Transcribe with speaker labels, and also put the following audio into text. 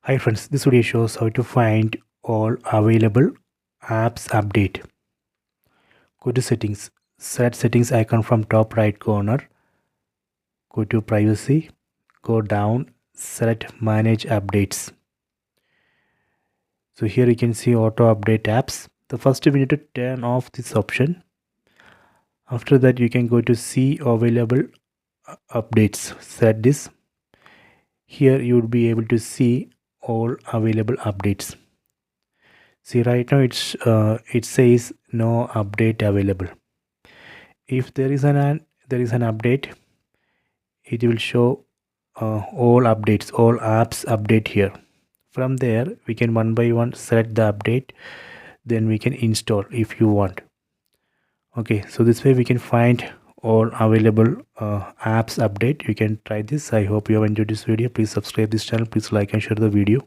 Speaker 1: Hi friends, this video shows how to find all available apps update. Go to settings, select settings icon from top right corner, go to privacy, go down, select manage updates. So here you can see auto update apps. The first we need to turn off this option. After that you can go to see available updates, select this. Here you would be able to see all available updates. See, right now it says no update available. If there is an update, it will show all updates, all apps update here. From there we can one by one select the update, then we can install if you want. Okay, so this way we can find all available apps update. You can try this. I hope you have enjoyed this video. Please subscribe this channel, please like and share the video.